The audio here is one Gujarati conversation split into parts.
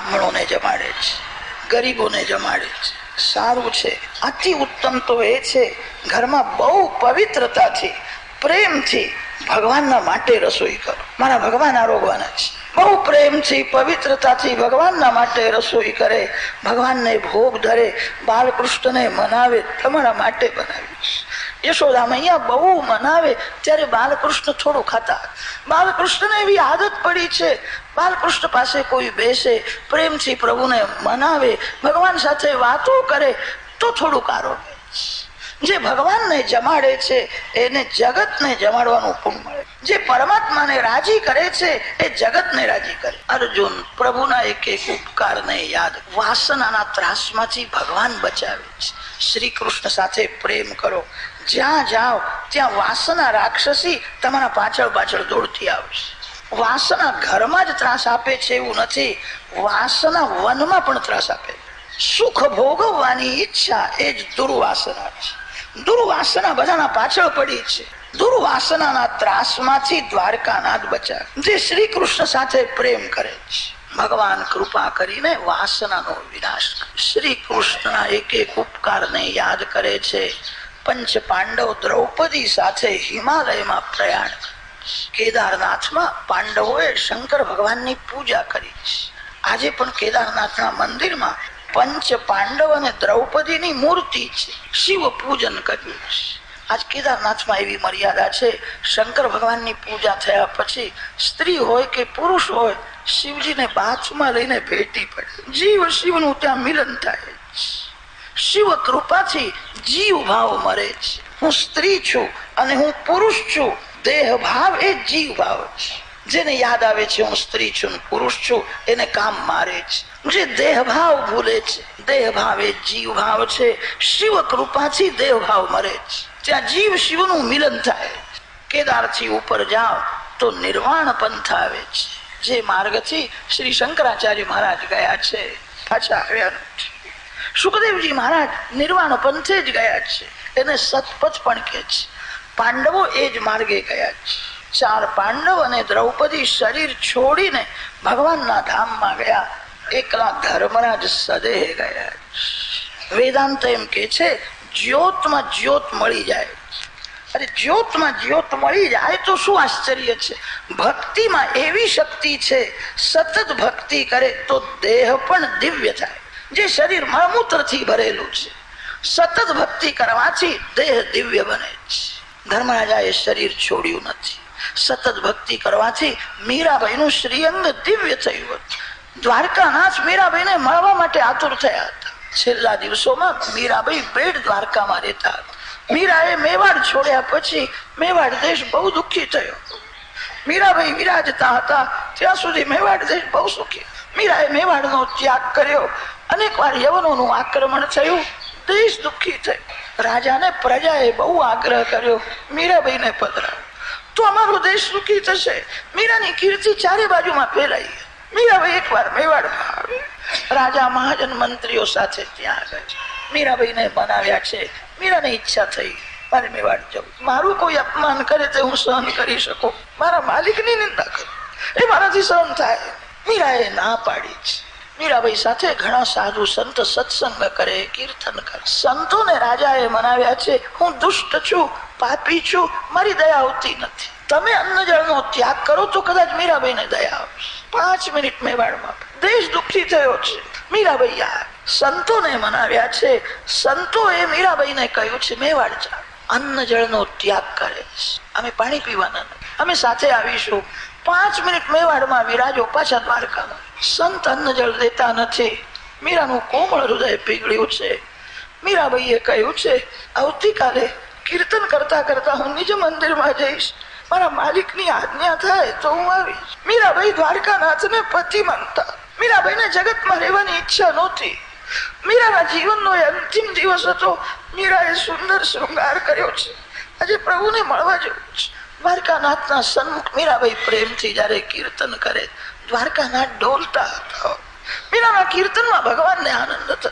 બ્રાહ્મણોને જમાડે છે, ગરીબોને જમાડે છે. સારું છે. અતિ ઉત્તમ તો એ છે ઘરમાં બહુ પવિત્રતાથી પ્રેમથી ભગવાનના માટે રસોઈ કરો. મારા ભગવાન આરોગવાના છે. બહુ પ્રેમથી પવિત્રતાથી ભગવાનના માટે રસોઈ કરે, ભગવાનને ભોગ ધરે, બાલકૃષ્ણને મનાવે. તમારા માટે બનાવી. યશોદા મૈયા બહુ મનાવે ત્યારે બાલકૃષ્ણ થોડું ખાતા. બાલકૃષ્ણને એવી આદત પડી છે, બાલકૃષ્ણ પાસે કોઈ બેસે, પ્રેમથી પ્રભુને મનાવે, ભગવાન સાથે વાતો કરે તો થોડુંક આરોગ્ય. જે ભગવાનને જમાડે છે એને જગતને જમાડવાનું પુણ્ય મળે. જે પરમાત્માને રાજી કરે છે એ જગતને રાજી કરે. અર્જુન પ્રભુના એક એક ઉપકારને યાદ. વાસનાના ત્રાસમાંથી ભગવાન બચાવે છે. શ્રી કૃષ્ણ સાથે પ્રેમ કરો. જ્યાં જાઓ ત્યાં વાસના રાક્ષસી તમારા પાછળ પાછળ દોડતી આવશે. વાસના ઘરમાં જ ત્રાસ આપે છે એવું નથી, વાસના વનમાં પણ ત્રાસ આપે. સુખ ભોગવવાની ઈચ્છા એ જ દુર્વાસના છે. દુર્વાસના બધાના પાછળ પડી છે. દુર્વાસનાના ત્રાસમાંથી દ્વારકાનાથ બચાવે. જે શ્રી કૃષ્ણ સાથે પ્રેમ કરે છે ભગવાન કૃપા કરીને વાસનાનો વિનાશ કરે. શ્રી કૃષ્ણના એક એક ઉપકારને યાદ કરે છે. પંચ પાંડવ દ્રૌપદી સાથે હિમાલયમાં પ્રયાણ કરે. કેદારનાથમાં પાંડવોએ શંકર ભગવાનની પૂજા કરી છે. આજે પણ કેદારનાથના મંદિરમાં પંચ પાંડવ અને દ્રૌપદીની મૂર્તિ છે. શિવ પૂજન કર્યું છે. આજ કેદારનાથમાં એવી મર્યાદા છે, શંકર ભગવાનની પૂજા થયા પછી સ્ત્રી હોય કે પુરુષ હોય શિવજીને બાથમાં લઈને ભેટી પડે. જીવ શિવનું ત્યાં મિલન થાય. શિવ કૃપાથી જીવ ભાવ મરે છે. હું સ્ત્રી છું અને હું પુરુષ છું, દેહ ભાવ એ જીવ ભાવ છે. જેને યાદ આવે છે હું સ્ત્રી છું પુરુષ છું એને કામ મારે છે. જે દેહ ભાવ ભૂલે છે, દેહ ભાવ એ જીવ ભાવ છે. શિવ કૃપાથી દેહ ભાવ મરે છે. ત્યાં જીવ શિવનું મિલન થાય. કેદારથી ઉપર જાઓ તો નિર્વાણ પંથ આવે છે. જે માર્ગથી શ્રી શંકરાચાર્ય મહારાજ ગયા છે પાછા આવ્યા નથી. સુખદેવજી મહારાજ નિર્વાણ પંથે જ ગયા છે, એને સતપથ પણ કહે છે. પાંડવો એ જ માર્ગે ગયા છે. 4 પાંડવ અને દ્રૌપદી શરીર છોડીને ભગવાનના ધામમાં ગયા. એકલા ધર્મરાજ સદેહ ગયા. વેદાંત એમ કે છે જ્યોતમાં જ્યોત મળી જાય. અરે જ્યોતમાં જ્યોત મળી જાય તો શું આશ્ચર્ય છે. ભક્તિમાં એવી શક્તિ છે, સતત ભક્તિ કરે તો દેહ પણ દિવ્ય થાય. જે શરીર મળમૂત્રથી ભરેલું છે, સતત ભક્તિ કરવાથી દેહ દિવ્ય બને છે. ધર્મરાજાએ શરીર છોડ્યું નથી. સતત ભક્તિ કરવાથી મીરાબાઈનું શ્રીઅંગ દિવ્ય થયું હતું. દ્વારકાનાથ મીરાબાઈને મળવા માટે આતુર થયા હતા. છેલ્લા દિવસોમાં મીરાબાઈ બેટ દ્વારકામાં રહેતા હતા. મીરાએ મેવાડ છોડ્યા પછી મેવાડ દેશ બહુ દુઃખી થયો. મીરાબાઈ વિરાજતા હતા ત્યાં સુધી મેવાડ દેશ બહુ સુખી. મીરાએ મેવાડનો ત્યાગ કર્યો. અનેક વાર યવનોનું આક્રમણ થયું, દેશ દુઃખી થયો. રાજાને પ્રજાએ બહુ આગ્રહ કર્યો મીરાબાઈને પધરાવો તો અમારો દેશ સુખી થશે. મીરાની કીર્તિ ચારે બાજુમાં ફેલાઈ. મીરાબાઈ એકવાર મેવાડમાં આવી. રાજા મહાજન મંત્રીઓ સાથે ત્યાં આગળ મીરાબાઈને બનાવ્યા છે. મીરાને ઈચ્છા થઈ મારે મેવાડ જવું. મારું કોઈ અપમાન કરે તો હું સહન કરી શકું, મારા માલિકની નિંદા કરું એ મારાથી સહન થાય. મીરાએ ના પાડી છે. મીરાબાઈ સાથે ઘણા સાધુ સંત સત્સંગ કરે, કીર્તન કરે. સંતોને રાજાએ મનાવ્યા છે હું દુષ્ટ છું, પાપી છું, મારી દયા આવતી નથી. તમે અન્ન જળનો ત્યાગ કરો તો કદાચ મીરાબાઈને દયા આવશે. 5 મિનિટ મેવાડમાં દેશ દુઃખી થયો છે. મીરાબાઈ સંતોને મનાવ્યા છે. સંતોએ મીરાબાઈને કહ્યું છે મેવાડ જા. અન્ન જળનો ત્યાગ કરે છે. અમે પાણી પીવાના નથી, અમે સાથે આવીશું. 5 મિનિટ મેવાડમાં વિરાજો, પાછા દ્વારકામાં. સંત અન્ન જળ દેતા નથી. મીરાનું કોમળ હૃદય પીગળ્યું છે. મીરાબાઈએ કહ્યું છે આવતીકાલે કીર્તન કરતા કરતા હું નિજ મંદિરમાં જઈશ, મારા માલિકની આજ્ઞા થાય તો હું આવીશ. મીરાબાઈ દ્વારકાનાથને પતિ માનતા. મીરાબાઈને જગતમાં રહેવાની ઈચ્છા નહોતી. મીરાના જીવનનો અંતિમ દિવસ હતો. મીરાએ સુંદર શૃંગાર કર્યો છે. આજે પ્રભુને મળવા જવું છે. દ્વારકાનાથના સન્મુખ મીરાબાઈ પ્રેમથી જયારે કીર્તન કરે દ્વારકાનાથ ડોલતા હતા. મીરાના કીર્તનમાં ભગવાનને આનંદ થતો.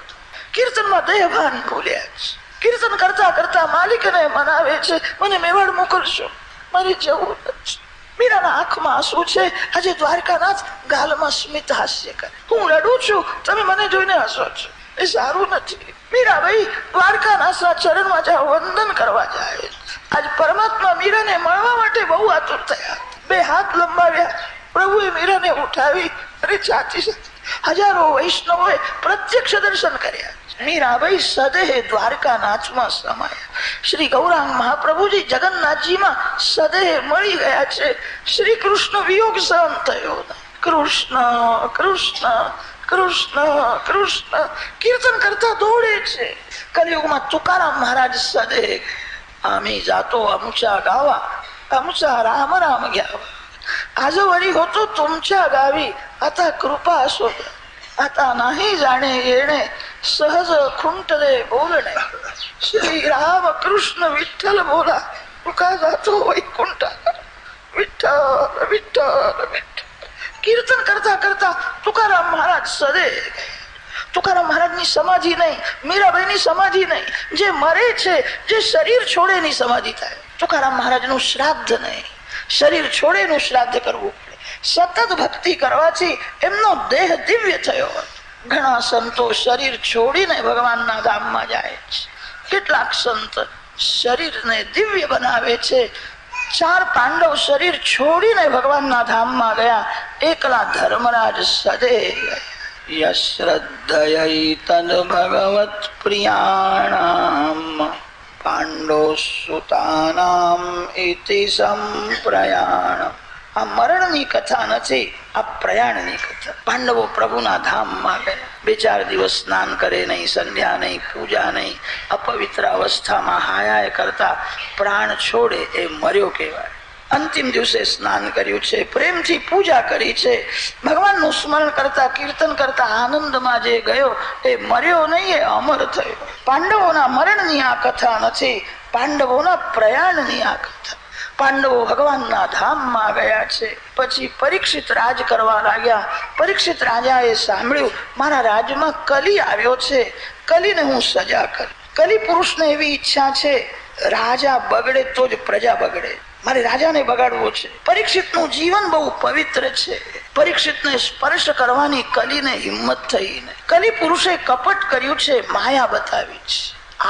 કીર્તનમાં દેહભાન ભૂલ્યા છે. કીર્તન કરતા કરતા માલિકને મનાવે છે મને મેવાડ મોકલશો, મારે જવું નથી. મીરાના આંખમાં આંસુ છે. આજે દ્વારકાનાથ ગાલમાં સ્મિત હાસ્ય કરે. હું રડું છું, તમે મને જોઈને હસો છો, એ સારું નથી. મીરાબાઈ દ્વારકાનાથના ચરણમાં જ્યાં વંદન કરવા જાય, આજ પરમાત્મા મીરાને મળવા માટે બહુ આતુર થયા. બે હાથ લંબાવ્યા, પ્રભુએ મીરાને ઉઠાવી અને છાતી હજારો વૈષ્ણવોએ પ્રત્યક્ષ દર્શન કર્યા. મીરાબાઈ સદેહ દ્વારકાનાથમાં સમાયા. શ્રી ગૌરાંગ મહાપ્રભુજી જગન્નાથજીમાં સદેહ મળી ગયા છે. શ્રી કૃષ્ણ વિયોગ સહન થયો. કૃષ્ણ કૃષ્ણ કૃષ્ણ કૃષ્ણ કીર્તન કરતા દોડે છે. કલિયુગમાં તુકારામ મહારાજ સદેહ, આम्ही जातो आमच्या गावा, आमचा राम राम घ्यावा. आज वरी होतो तुमच्या गावी, आता कृपा असो. आता नाही जाणे येणे, सहज खुंटले बोलणे. श्री राम कृष्ण विठ्ठल बोला, तुका जातो वैकुंठा. विठ्ठल विठ्ठल विठ्ठल કીર્તન કરતા કરતા તુકારામ મહારાજ સદે. તુકારામ મહારાજની સમાધિ નહીં, મીરાબાઈની સમાધિ નહીં, જે મરે છે, જે શરીર છોડે ની સમાધિ થાય. તુકારામ મહારાજનું શ્રાદ્ધ નહીં, શરીર છોડેનું શ્રાદ્ધ કરવું પડે. સતત ભક્તિ કરવાથી એમનો દેહ દિવ્ય થયો. ઘણા સંતો શરીર છોડીને ભગવાનના ધામમાં જાય છે. કેટલાક સંત શરીરને દિવ્ય બનાવે છે. 4 પાંડવ શરીર છોડીને ભગવાનના ધામમાં ગયા, એકલા ધર્મરાજ સદે ગયા. યશ્રદ્ધયૈ તદ ભગવત પ્રિયાણામ પાંડવ સુતાનામ ઇતિ સંપ્રયાણ. આ મરણની કથા નથી, આ પ્રયાણની કથા. પાંડવો પ્રભુના ધામમાં ગયા. 2-4 દિવસ સ્નાન કરે નહીં, સંધ્યા નહીં, પૂજા નહીં, અપવિત્ર અવસ્થામાં હાય કરતા પ્રાણ છોડે એ મર્યો કહેવાય. અંતિમ દિવસે સ્નાન કર્યું છે, પ્રેમથી પૂજા કરી છે, ભગવાનનું સ્મરણ કરતા કીર્તન કરતા આનંદમાં જે ગયો એ મર્યો નહીં, એ અમર થયો. પાંડવોના મરણની આ કથા નથી, પાંડવોના પ્રયાણની આ કથા. પાંડવો ભગવાનના ધામમાં ગયા છે. પછી પરીક્ષિત રાજ કરવા લાગ્યા. પરીક્ષિત રાજાએ સાંભળ્યું, મારા રાજમાં કલી આવ્યો છે, કલીને હું સજા કરું. કલી પુરુષને એવી ઈચ્છા છે, રાજા બગડે તો જ પ્રજા બગડે, મારે રાજાને બગાડવો છે. પરીક્ષિતનું જીવન બહુ પવિત્ર છે. પરીક્ષિતને સ્પર્શ કરવાની કલીને હિંમત થઈ નહીં. કલી પુરુષે કપટ કર્યું છે, માયા બતાવી છે.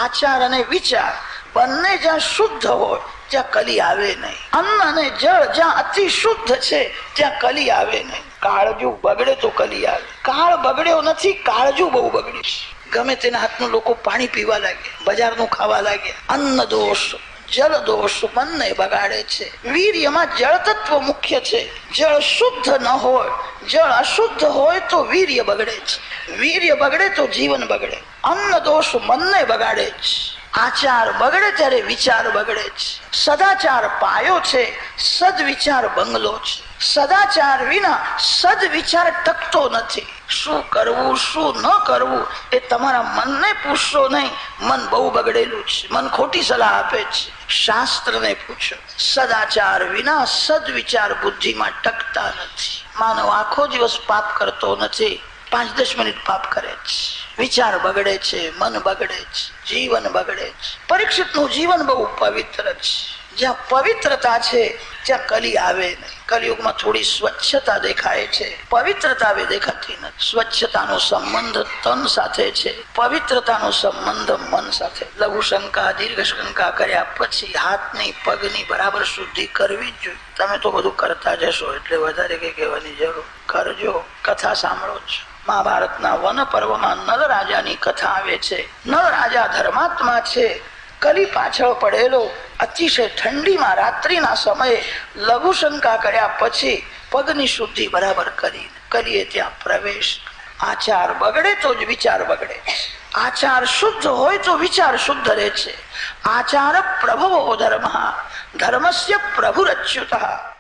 આચાર અને વિચાર બંને જ્યાં શુદ્ધ હોય ત્યાં કલી આવે નહીં. અન્ન અને જળ જ્યાં અતિ શુદ્ધ છે ત્યાં કલી આવે નહીં. કાળજું બગડે તો કલી આવે. કાળ બગડ્યો નથી, કાળજું બહુ બગડ્યું છે. ગમે તેના હાથનું લોકો પાણી પીવા લાગે, બજારનું ખાવા લાગે. અન્ન દોષ, જળ દોષ બંને બગાડે છે. વીર્યમાં જળ તત્વ મુખ્ય છે. જળ શુદ્ધ ન હોય, જળ અશુદ્ધ હોય તો વીર્ય બગડે છે. વીર્ય બગડે તો જીવન બગડે. અન્ન દોષ મનને બગાડે છે. આચાર બગડે ત્યારે વિચાર બગડે છે. સદાચાર પાયો છે, સદવિચાર બંગલો છે. સદાચાર વિના સદવિચાર ટકતો નથી. શું કરવું શું ન કરવું એ તમારા મનને પૂછશો નહીં. મન બહુ બગડેલું છે, મન ખોટી સલાહ આપે છે. શાસ્ત્રને પૂછો. સદાચાર વિના સદવિચાર બુદ્ધિમાં ટકતા નથી. માનવ આખો દિવસ પાપ કરતો નથી, 5-10 મિનિટ પાપ કરે છે. વિચાર બગડે છે, મન બગડે છે, જીવન બગડે છે. પરીક્ષિતનું જીવન બહુ પવિત્ર છે. જ્યાં પવિત્રતા છે ત્યાં કલી આવે નહીં. કલિયુગમાં થોડી સ્વચ્છતા દેખાય છે, પવિત્રતા હવે દેખાતી નથી. સ્વચ્છતાનો સંબંધ તન સાથે છે, પવિત્રતાનો સંબંધ મન સાથે. લઘુ શંકા દીર્ઘ શંકા કર્યા પછી હાથની પગની બરાબર શુદ્ધિ કરવી જ જોઈએ. તમે તો બધું કરતા જશો એટલે વધારે કઈ કહેવાની જરૂર. કરજો. કથા સાંભળો છો. મહાભારતના વન પર્વમાં નલ રાજાની કથા આવે છે. નલ રાજા ધર્માત્મા છે. કલી પાછળ પડેલો, અતિશય ઠંડીમાં રાત્રિના સમયે લઘુ શંકા કર્યા પછી પગની શુદ્ધિ બરાબર કરી કલીએ ત્યાં પ્રવેશ. આચાર બગડે તો જ વિચાર બગડે. આચાર શુદ્ધ હોય તો વિચાર શુદ્ધ રહે છે. આચાર પ્રભવો ધર્મ, ધર્મસ્ય પ્રભુરચ્યુતઃ.